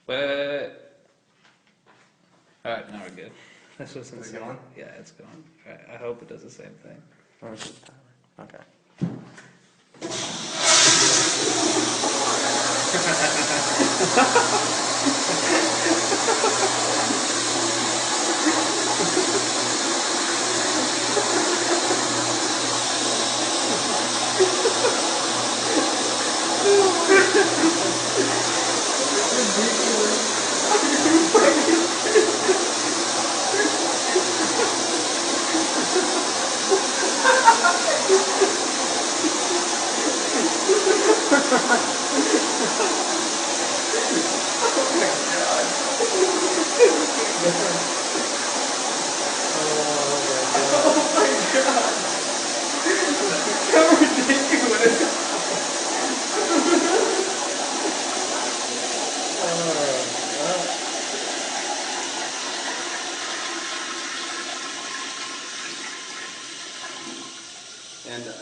Wait. Alright, now we're good. This was Is it insane. going? Yeah, it's going. Alright, I hope it does the same thing. Okay. And